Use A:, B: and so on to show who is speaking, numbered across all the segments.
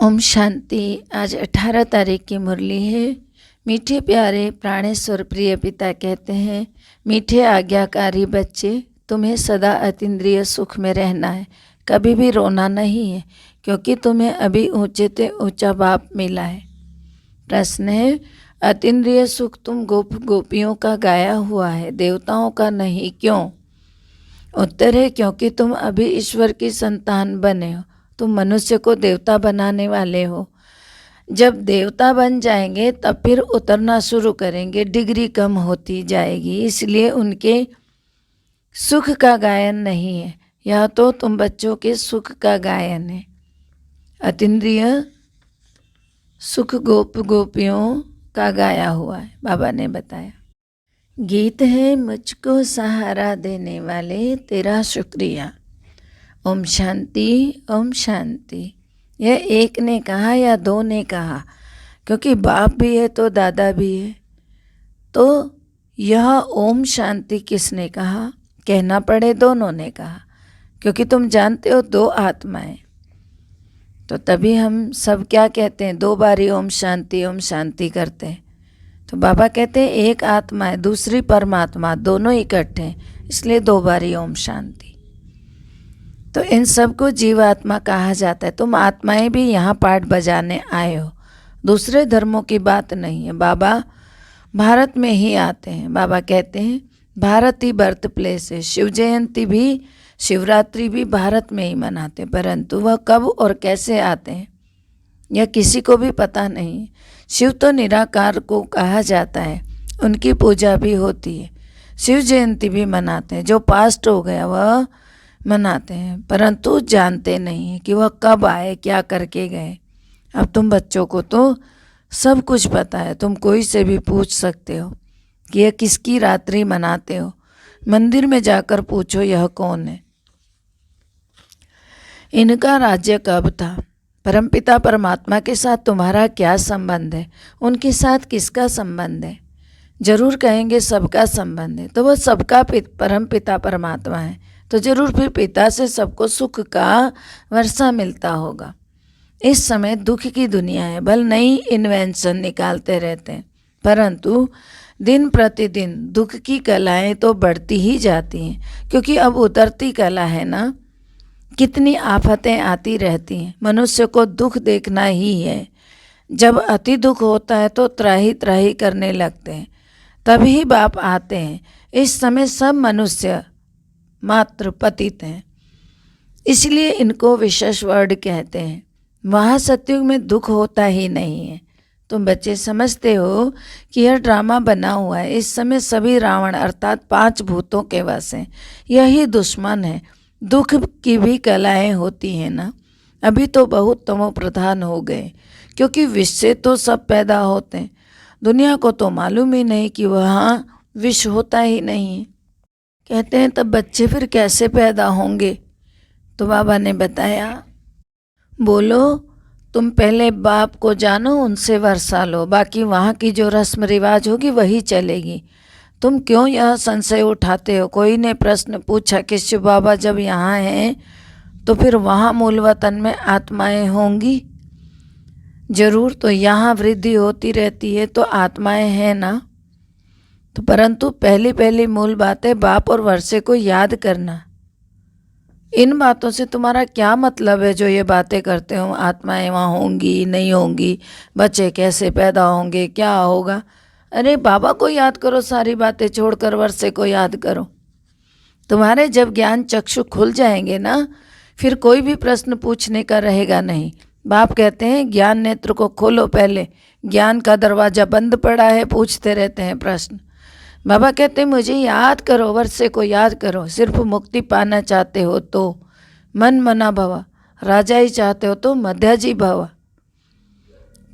A: ओम शांति। आज 18 तारीख की मुरली है। मीठे प्यारे प्राणेश्वर प्रिय पिता कहते हैं, मीठे आज्ञाकारी बच्चे, तुम्हें सदा अतीन्द्रिय सुख में रहना है, कभी भी रोना नहीं है, क्योंकि तुम्हें अभी ऊंचे से ऊंचा बाप मिला है। प्रश्न है, अतीन्द्रिय सुख तुम गोपियों का गाया हुआ है, देवताओं का नहीं, क्यों? उत्तर है, क्योंकि तुम अभी ईश्वर की संतान बने हो, तुम मनुष्य को देवता बनाने वाले हो। जब देवता बन जाएंगे तब फिर उतरना शुरू करेंगे, डिग्री कम होती जाएगी, इसलिए उनके सुख का गायन नहीं है, यह तो तुम बच्चों के सुख का गायन है। अतीन्द्रिय सुख गोपियों का गाया हुआ है, बाबा ने बताया। गीत है, मुझको सहारा देने वाले तेरा शुक्रिया। ओम शांति, ओम शांति। यह एक ने कहा या दो ने कहा, क्योंकि बाप भी है तो दादा भी है। तो यह ओम शांति किसने कहा? कहना पड़े दोनों ने कहा, क्योंकि तुम जानते हो दो आत्माएं। तो तभी हम सब क्या कहते हैं, 2 बारी ओम शांति करते हैं। तो बाबा कहते हैं एक आत्मा है, दूसरी परमात्मा, दोनों इकट्ठे हैं, इसलिए 2 बारी ओम शांति। तो इन सबको जीवात्मा कहा जाता है। तुम आत्माएं भी यहाँ पाठ बजाने आए हो, दूसरे धर्मों की बात नहीं है। बाबा भारत में ही आते हैं। बाबा कहते हैं भारत ही बर्थ प्लेस है। शिव जयंती भी, शिवरात्रि भी भारत में ही मनाते हैं, परंतु वह कब और कैसे आते हैं यह किसी को भी पता नहीं। शिव तो निराकार को कहा जाता है, उनकी पूजा भी होती है, शिव जयंती भी मनाते हैं। जो पास्ट हो गया वह मनाते हैं, परंतु जानते नहीं हैं कि वह कब आए, क्या करके गए। अब तुम बच्चों को तो सब कुछ पता है, तुम कोई से भी पूछ सकते हो कि यह किसकी रात्रि मनाते हो। मंदिर में जाकर पूछो यह कौन है, इनका राज्य कब था, परमपिता परमात्मा के साथ तुम्हारा क्या संबंध है, उनके साथ किसका संबंध है। जरूर कहेंगे सबका संबंध है, तो वह सबका परमपिता परमात्मा है, तो जरूर फिर पिता से सबको सुख का वर्षा मिलता होगा। इस समय दुख की दुनिया है, बल नई इन्वेंशन निकालते रहते हैं, परंतु दिन प्रतिदिन दुख की कलाएं तो बढ़ती ही जाती हैं, क्योंकि अब उतरती कला है ना। कितनी आफतें आती रहती हैं, मनुष्य को दुख देखना ही है। जब अति दुख होता है तो त्राही त्राही करने लगते हैं, तभी बाप आते हैं। इस समय सब मनुष्य मात्र पतित हैं, इसलिए इनको विशेष वर्ड कहते हैं। वहाँ सतयुग में दुख होता ही नहीं है। तुम बच्चे समझते हो कि यह ड्रामा बना हुआ है। इस समय सभी रावण अर्थात 5 भूतों के वश हैं, यही दुश्मन है। दुख की भी कलाएं होती हैं ना। अभी तो बहुत तमो प्रधान हो गए, क्योंकि विष से तो सब पैदा होते हैं। दुनिया को तो मालूम ही नहीं कि वहाँ विष होता ही नहीं है। कहते हैं तब बच्चे फिर कैसे पैदा होंगे? तो बाबा ने बताया, बोलो तुम पहले बाप को जानो, उनसे वर्षा लो, बाकी वहाँ की जो रस्म रिवाज होगी वही चलेगी। तुम क्यों यह संशय उठाते हो? कोई ने प्रश्न पूछा कि शिव बाबा जब यहाँ हैं तो फिर वहाँ मूल वतन में आत्माएं होंगी? जरूर, तो यहाँ वृद्धि होती रहती है तो आत्माएं हैं ना। तो परंतु पहली मूल बात है बाप और वर्षे को याद करना। इन बातों से तुम्हारा क्या मतलब है जो ये बातें करते हो, आत्माएं वहाँ होंगी नहीं होंगी, बच्चे कैसे पैदा होंगे, क्या होगा? अरे बाबा को याद करो, सारी बातें छोड़कर वर्षे को याद करो। तुम्हारे जब ज्ञान चक्षु खुल जाएंगे ना, फिर कोई भी प्रश्न पूछने का रहेगा नहीं। बाप कहते हैं ज्ञान नेत्र को खोलो, पहले ज्ञान का दरवाजा बंद पड़ा है, पूछते रहते हैं प्रश्न। बाबा कहते हैं मुझे याद करो, वर्षे को याद करो। सिर्फ मुक्ति पाना चाहते हो तो मन मना भवा, राजा ही चाहते हो तो मध्याजी भवा।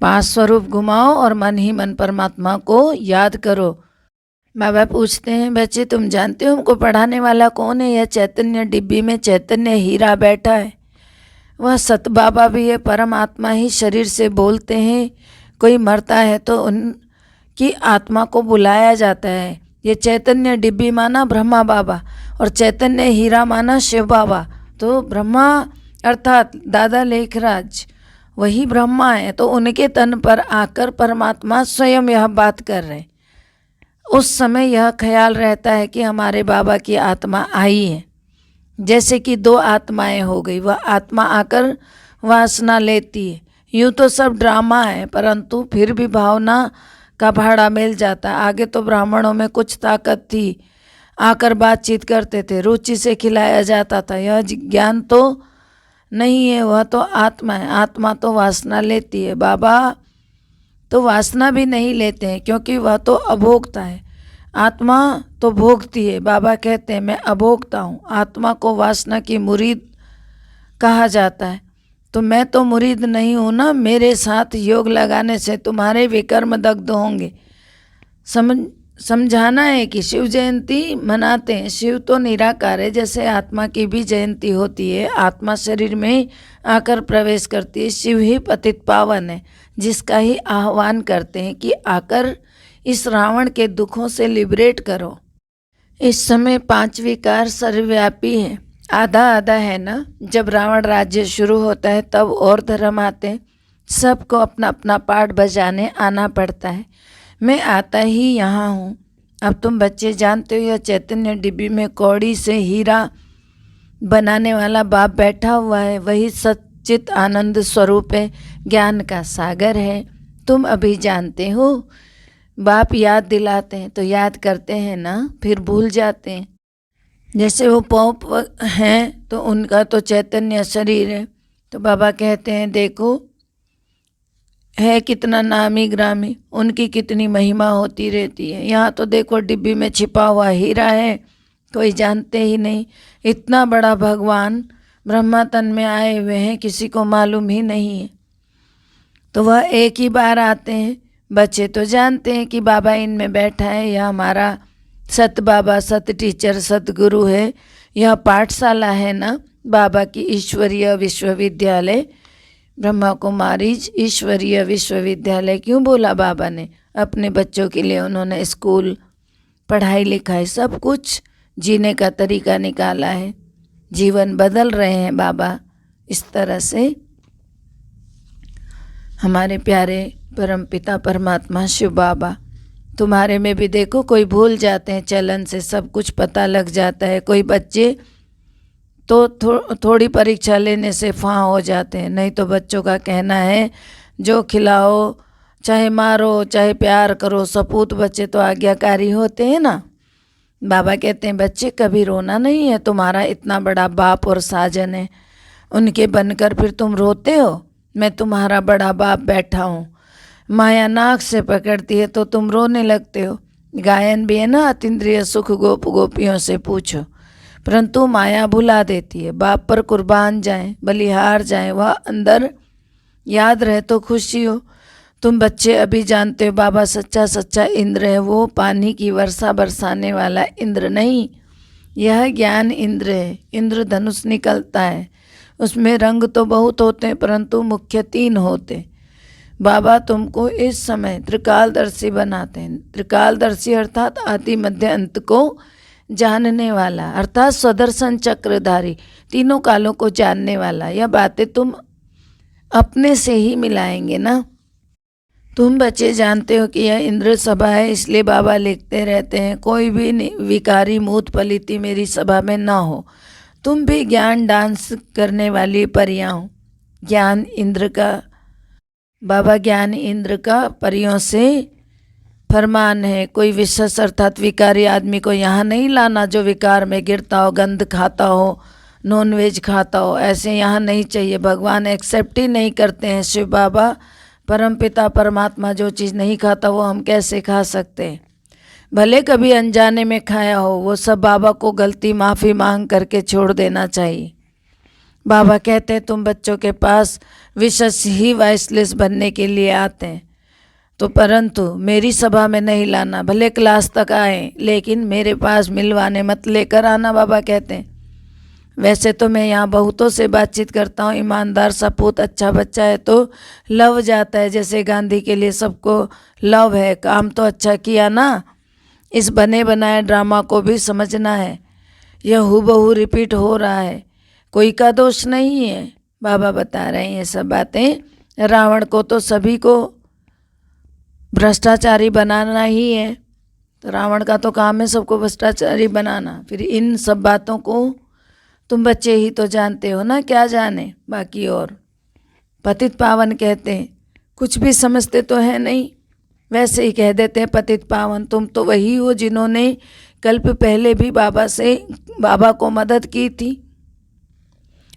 A: 5 स्वरूप घुमाओ और मन ही मन परमात्मा को याद करो। बाबा पूछते हैं बच्चे तुम जानते हो हमको पढ़ाने वाला कौन है? यह चैतन्य डिब्बी में चैतन्य हीरा बैठा है, वह सत बाबा भी है, परमात्मा ही शरीर से बोलते हैं। कोई मरता है तो उनकी आत्मा को बुलाया जाता है। ये चैतन्य डिब्बी माना ब्रह्मा बाबा और चैतन्य हीरा माना शिव बाबा। तो ब्रह्मा अर्थात दादा लेखराज वही ब्रह्मा है, तो उनके तन पर आकर परमात्मा स्वयं यह बात कर रहे हैं। उस समय यह ख्याल रहता है कि हमारे बाबा की आत्मा आई है, जैसे कि दो आत्माएं हो गई, वह आत्मा आकर वासना लेती है। यूँ तो सब ड्रामा है, परंतु फिर भी भावना का भाड़ा मिल जाता। आगे तो ब्राह्मणों में कुछ ताकत थी, आकर बातचीत करते थे, रुचि से खिलाया जाता था। यह ज्ञान तो नहीं है, वह तो आत्मा है। आत्मा तो वासना लेती है, बाबा तो वासना भी नहीं लेते हैं, क्योंकि वह तो अभोक्ता है। आत्मा तो भोगती है। बाबा कहते हैं मैं अभोक्ता हूँ। आत्मा को वासना की मुरीद कहा जाता है। तो मैं तो मुरीद नहीं हूँ ना, मेरे साथ योग लगाने से तुम्हारे विकर्म दग्ध होंगे। समझाना है कि शिव जयंती मनाते हैं। शिव तो निराकार है, जैसे आत्मा की भी जयंती होती है। आत्मा शरीर में आकर प्रवेश करती है। शिव ही पतित पावन है, जिसका ही आह्वान करते हैं कि आकर इस रावण के दुखों से लिबरेट करो। इस समय 5 विकार सर्वव्यापी हैं, आधा आधा है ना। जब रावण राज्य शुरू होता है तब और धर्म आते हैं, सबको अपना अपना पार्ट बजाने आना पड़ता है। मैं आता ही यहाँ हूँ। अब तुम बच्चे जानते हो, यह चैतन्य डिब्बी में कौड़ी से हीरा बनाने वाला बाप बैठा हुआ है। वही सच्चित आनंद स्वरूप है, ज्ञान का सागर है। तुम अभी जानते हो। बाप याद दिलाते हैं तो याद करते हैं ना, फिर भूल जाते हैं। जैसे वो पौप हैं तो उनका तो चैतन्य शरीर है, तो बाबा कहते हैं देखो है कितना नामी ग्रामी, उनकी कितनी महिमा होती रहती है। यहाँ तो देखो डिब्बी में छिपा हुआ हीरा है, कोई जानते ही नहीं। इतना बड़ा भगवान ब्रह्मा तन में आए हुए हैं, किसी को मालूम ही नहीं है। तो वह एक ही बार आते हैं। बच्चे तो जानते हैं कि बाबा इनमें बैठा है, यह हमारा सत बाबा, सत टीचर, सतगुरु है। यह पाठशाला है ना बाबा की, ईश्वरीय विश्वविद्यालय, ब्रह्मा कुमारीज ईश्वरीय विश्वविद्यालय क्यों बोला बाबा ने? अपने बच्चों के लिए उन्होंने स्कूल, पढ़ाई लिखाई, सब कुछ जीने का तरीका निकाला है। जीवन बदल रहे हैं बाबा इस तरह से। हमारे प्यारे परमपिता परमात्मा शिव बाबा, तुम्हारे में भी देखो कोई भूल जाते हैं, चलन से सब कुछ पता लग जाता है। कोई बच्चे तो थोड़ी परीक्षा लेने से फां हो जाते हैं। नहीं तो बच्चों का कहना है जो खिलाओ, चाहे मारो, चाहे प्यार करो, सपूत बच्चे तो आज्ञाकारी होते हैं ना। बाबा कहते हैं बच्चे कभी रोना नहीं है, तुम्हारा इतना बड़ा बाप और साजन है, उनके बनकर फिर तुम रोते हो। मैं तुम्हारा बड़ा बाप बैठा हूँ, माया नाक से पकड़ती है तो तुम रोने लगते हो। गायन भी है ना, अतीन्द्रिय सुख गोप गोपियों से पूछो, परंतु माया भुला देती है। बाप पर कुर्बान जाएं, बलिहार जाएं, वह अंदर याद रहे तो खुशी हो। तुम बच्चे अभी जानते हो बाबा सच्चा सच्चा इंद्र है, वो पानी की वर्षा बरसाने वाला इंद्र नहीं, यह ज्ञान इंद्र है। इंद्र धनुष निकलता है, उसमें रंग तो बहुत होते हैं परंतु मुख्य 3 होते। बाबा तुमको इस समय त्रिकालदर्शी बनाते हैं। त्रिकालदर्शी अर्थात आदि मध्य अंत को जानने वाला, अर्थात स्वदर्शन चक्रधारी, तीनों कालों को जानने वाला। यह बातें तुम अपने से ही मिलाएंगे ना। तुम बच्चे जानते हो कि यह इंद्र सभा है, इसलिए बाबा लिखते रहते हैं कोई भी विकारी मूत पलिती मेरी सभा में ना हो। तुम भी ज्ञान डांस करने वाली परियां हो। ज्ञान इंद्र का, बाबा ज्ञान इंद्र का परियों से फरमान है। कोई विशेष अर्थात विकारी आदमी को यहाँ नहीं लाना जो विकार में गिरता हो, गंध खाता हो, नॉन वेज खाता हो, ऐसे यहाँ नहीं चाहिए। भगवान एक्सेप्ट ही नहीं करते हैं। शिव बाबा परमपिता परमात्मा जो चीज़ नहीं खाता वो हम कैसे खा सकते हैं? भले कभी अनजाने में खाया हो, वो सब बाबा को गलती माफ़ी मांग करके छोड़ देना चाहिए। बाबा कहते हैं तुम बच्चों के पास विशेष ही वाइसलेस बनने के लिए आते हैं, तो परंतु मेरी सभा में नहीं लाना। भले क्लास तक आए लेकिन मेरे पास मिलवाने मत लेकर आना, बाबा कहते हैं। वैसे तो मैं यहाँ बहुतों से बातचीत करता हूँ, ईमानदार सपूत अच्छा बच्चा है तो लव जाता है। जैसे गांधी के लिए सबको लव है, काम तो अच्छा किया ना। इस बने बनाए ड्रामा को भी समझना है, यह हूबहू रिपीट हो रहा है, कोई का दोष नहीं है। बाबा बता रहे हैं ये सब बातें रावण को तो सभी को भ्रष्टाचारी बनाना ही है, तो रावण का तो काम है सबको भ्रष्टाचारी बनाना। फिर इन सब बातों को तुम बच्चे ही तो जानते हो ना, क्या जाने बाकी। और पतित पावन कहते हैं, कुछ भी समझते तो है नहीं, वैसे ही कह देते हैं पतित पावन। तुम तो वही हो जिन्होंने कल्प पहले भी बाबा को मदद की थी।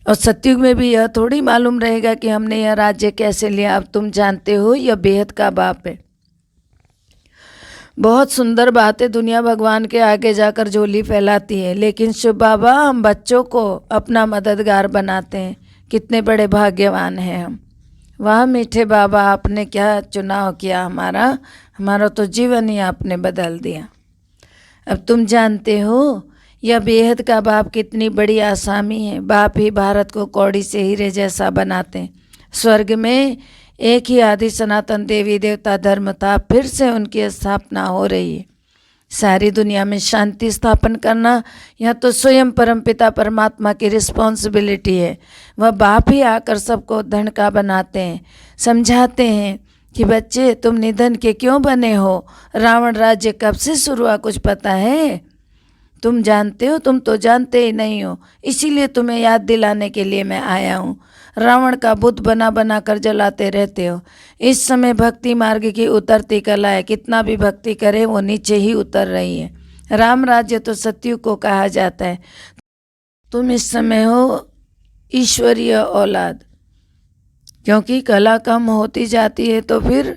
A: और सतयुग में भी यह थोड़ी मालूम रहेगा कि हमने यह राज्य कैसे लिया। अब तुम जानते हो यह बेहद का बाप है। बहुत सुंदर बात है, दुनिया भगवान के आगे जाकर झोली फैलाती है, लेकिन शिव बाबा हम बच्चों को अपना मददगार बनाते हैं। कितने बड़े भाग्यवान हैं हम। वाह मीठे बाबा, आपने क्या चुनाव किया हमारा तो जीवन ही आपने बदल दिया। अब तुम जानते हो यह बेहद का बाप कितनी बड़ी आसामी है। बाप ही भारत को कौड़ी से हीरे जैसा बनाते हैं। स्वर्ग में एक ही आदि सनातन देवी देवता धर्म था, फिर से उनकी स्थापना हो रही है। सारी दुनिया में शांति स्थापन करना यह तो स्वयं परमपिता परमात्मा की रिस्पॉन्सिबिलिटी है। वह बाप ही आकर सबको धन का बनाते हैं, समझाते हैं कि बच्चे तुम निधन के क्यों बने हो, रावण राज्य कब से शुरू हुआ कुछ पता है? तुम जानते हो? तुम तो जानते ही नहीं हो, इसीलिए तुम्हें याद दिलाने के लिए मैं आया हूँ। रावण का बुत बना बना कर जलाते रहते हो। इस समय भक्ति मार्ग की उतरती कला है, कितना भी भक्ति करे वो नीचे ही उतर रही है। राम राज्य तो सतयुग को कहा जाता है। तुम इस समय हो ईश्वरीय औलाद, क्योंकि कला कम होती जाती है, तो फिर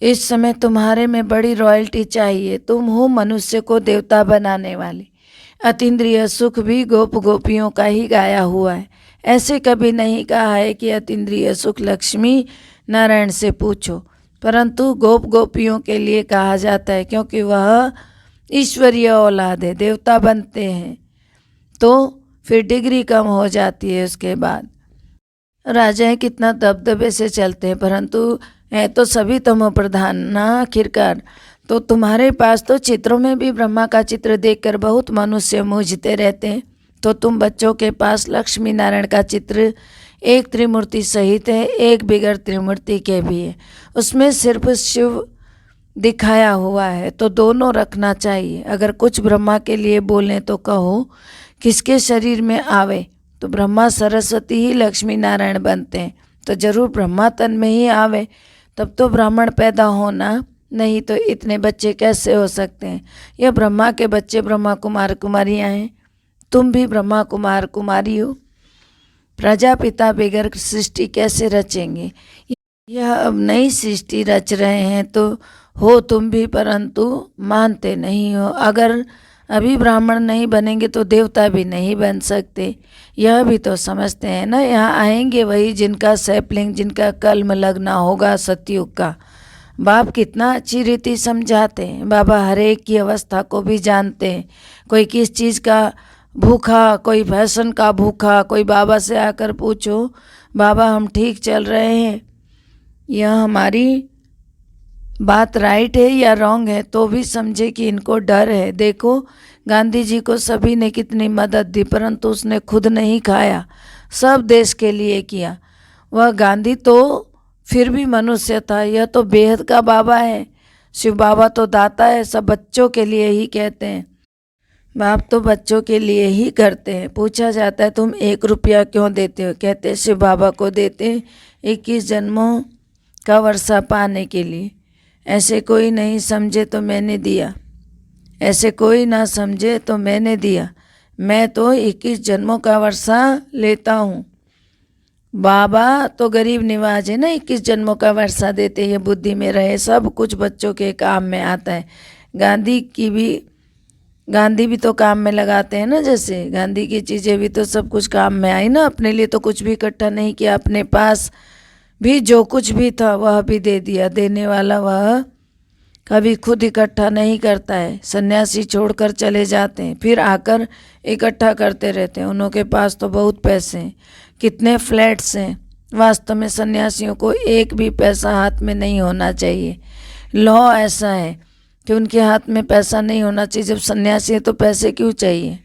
A: इस समय तुम्हारे में बड़ी रॉयल्टी चाहिए। तुम हो मनुष्य को देवता बनाने वाले। अतीन्द्रिय सुख भी गोप गोपियों का ही गाया हुआ है। ऐसे कभी नहीं कहा है कि अतीन्द्रिय सुख लक्ष्मी नारायण से पूछो, परंतु गोप गोपियों के लिए कहा जाता है, क्योंकि वह ईश्वरीय औलाद है। देवता बनते हैं तो फिर डिग्री कम हो जाती है। उसके बाद राजाएं कितना दबदबे से चलते हैं, परंतु है तो सभी तमो प्रधान ना आखिरकार। तो तुम्हारे पास तो चित्रों में भी ब्रह्मा का चित्र देखकर बहुत मनुष्य मूझते रहते हैं, तो तुम बच्चों के पास लक्ष्मी नारायण का चित्र एक त्रिमूर्ति सहित है, एक बिगर त्रिमूर्ति के भी है। उसमें सिर्फ शिव दिखाया हुआ है, तो दोनों रखना चाहिए। अगर कुछ ब्रह्मा के लिए बोलें तो कहो किसके शरीर में आवे, तो ब्रह्मा सरस्वती ही लक्ष्मी नारायण बनते हैं, तो जरूर ब्रह्मा तन में ही आवे, तब तो ब्राह्मण पैदा होना, नहीं तो इतने बच्चे कैसे हो सकते हैं। यह ब्रह्मा के बच्चे ब्रह्मा कुमार कुमारियाँ हैं, तुम भी ब्रह्मा कुमार कुमारी हो। प्रजापिता बगैर सृष्टि कैसे रचेंगे? यह अब नई सृष्टि रच रहे हैं, तो हो तुम भी, परंतु मानते नहीं हो। अगर अभी ब्राह्मण नहीं बनेंगे तो देवता भी नहीं बन सकते, यह भी तो समझते हैं ना। यहाँ आएंगे वही जिनका सैपलिंग, जिनका कलम लगना होगा सतयुग का। बाप कितना अच्छी रीति समझाते हैं। बाबा हर एक की अवस्था को भी जानते हैं। कोई किस चीज़ का भूखा, कोई फैशन का भूखा, कोई बाबा से आकर पूछो बाबा हम ठीक चल रहे हैं, यह हमारी बात राइट है या रॉन्ग है, तो भी समझे कि इनको डर है। देखो गांधी जी को सभी ने कितनी मदद दी, परंतु उसने खुद नहीं खाया, सब देश के लिए किया। वह गांधी तो फिर भी मनुष्य था, यह तो बेहद का बाबा है। शिव बाबा तो दाता है, सब बच्चों के लिए ही कहते हैं। बाप तो बच्चों के लिए ही करते हैं। पूछा जाता है तुम 1 रुपया क्यों देते हो, कहते शिव बाबा को देते 21 जन्मों का वर्षा पाने के लिए। ऐसे कोई नहीं समझे तो मैंने दिया, ऐसे कोई ना समझे तो मैंने दिया। मैं तो 21 जन्मों का वर्षा लेता हूँ। बाबा तो गरीब निवाज है ना, 21 जन्मों का वर्षा देते, ये बुद्धि में रहे। सब कुछ बच्चों के काम में आता है। गांधी भी तो काम में लगाते हैं ना, जैसे गांधी की चीज़ें भी तो सब कुछ काम में आई ना। अपने लिए तो कुछ भी इकट्ठा नहीं किया, अपने पास भी जो कुछ भी था वह भी दे दिया। देने वाला वह कभी खुद इकट्ठा नहीं करता है। सन्यासी छोड़कर चले जाते हैं, फिर आकर इकट्ठा करते रहते हैं। उनके पास तो बहुत पैसे हैं, कितने फ्लैट्स हैं। वास्तव में सन्यासियों को एक भी पैसा हाथ में नहीं होना चाहिए। लॉ ऐसा है कि उनके हाथ में पैसा नहीं होना चाहिए। जब सन्यासी है तो पैसे क्यों चाहिए?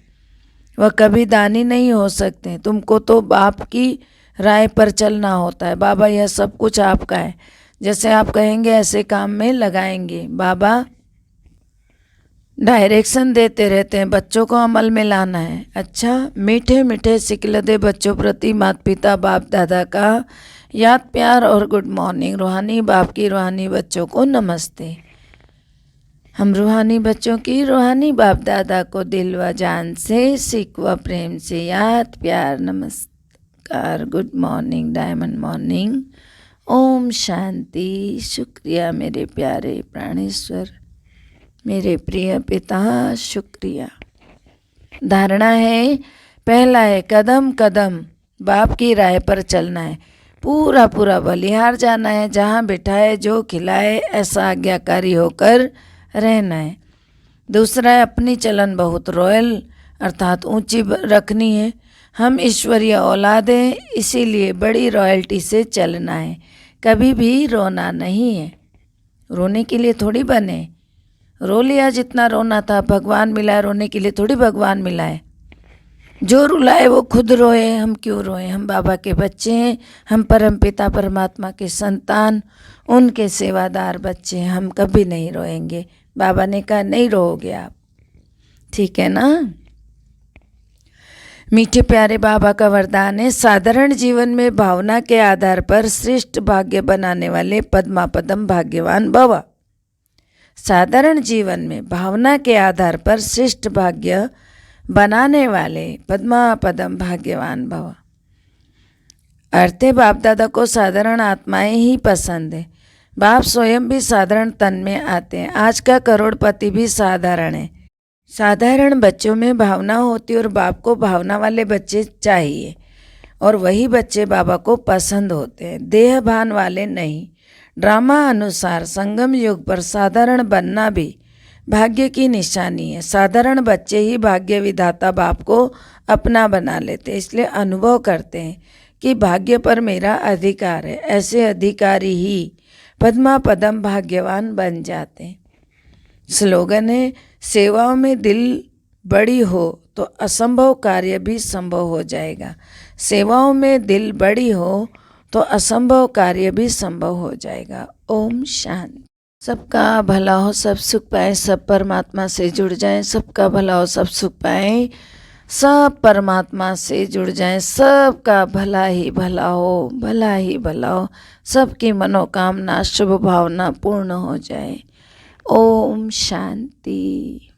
A: वह कभी दानी नहीं हो सकते। तुमको तो बाप की राय पर चलना होता है। बाबा यह सब कुछ आपका है, जैसे आप कहेंगे ऐसे काम में लगाएंगे। बाबा डायरेक्शन देते रहते हैं, बच्चों को अमल में लाना है। अच्छा, मीठे मीठे सिकलदे बच्चों प्रति माता पिता बाप दादा का याद प्यार और गुड मॉर्निंग। रूहानी बाप की रूहानी बच्चों को नमस्ते। हम रूहानी बच्चों की रूहानी बाप दादा को दिल व जान से सिक व प्रेम से याद प्यार नमस्कार, good morning, diamond morning, Om Shanti. शुक्रिया मेरे प्यारे प्राणेश्वर, मेरे प्रिय पिता, शुक्रिया। धारणा है, पहला है कदम कदम बाप की राय पर चलना है, पूरा पूरा बलिहार जाना है, जहाँ बिठाए जो खिलाए ऐसा आज्ञाकारी होकर रहना है। दूसरा है अपनी चलन बहुत रॉयल अर्थात ऊंची रखनी है। हम ईश्वरीय औलाद हैं, इसीलिए बड़ी रॉयल्टी से चलना है। कभी भी रोना नहीं है, रोने के लिए थोड़ी बने। रो लिया जितना रोना था, भगवान मिला है रोने के लिए थोड़ी भगवान मिला है। जो रुलाए वो खुद रोए, हम क्यों रोए। हम बाबा के बच्चे हैं, हम परमपिता परमात्मा के संतान, उनके सेवादार बच्चे हैं, हम कभी नहीं रोएंगे। बाबा ने कहा नहीं रोओगे आप, ठीक है ना। मीठे प्यारे बाबा का वरदान है, साधारण जीवन में भावना के आधार पर श्रेष्ठ भाग्य बनाने वाले पद्मा पदम भाग्यवान भव। साधारण जीवन में भावना के आधार पर श्रेष्ठ भाग्य बनाने वाले पद्मा पदम भाग्यवान भव। अर्थ है, बाप दादा को साधारण आत्माएं ही पसंद है। बाप स्वयं भी साधारण तन में आते हैं। आज का करोड़पति भी साधारण है। साधारण बच्चों में भावना होती है और बाप को भावना वाले बच्चे चाहिए, और वही बच्चे बाबा को पसंद होते हैं, देह भान वाले नहीं। ड्रामा अनुसार संगम युग पर साधारण बनना भी भाग्य की निशानी है। साधारण बच्चे ही भाग्य विधाता बाप को अपना बना लेते हैं, इसलिए अनुभव करते हैं कि भाग्य पर मेरा अधिकार है। ऐसे अधिकारी ही पद्मा पदम भाग्यवान बन जाते हैं। स्लोगन है, सेवाओं में दिल बड़ी हो तो असंभव कार्य भी संभव हो जाएगा। सेवाओं में दिल बड़ी हो तो असंभव कार्य भी संभव हो जाएगा। ओम शांति। सबका भला हो, सब सुख पाएं, सब परमात्मा से जुड़ जाएं। सबका भला हो, सब सुख पाएं, सब परमात्मा से जुड़ जाएं। सबका भला ही भला हो, भला ही भला हो, सबकी मनोकामना शुभ भावना पूर्ण हो जाए। ओम शांति।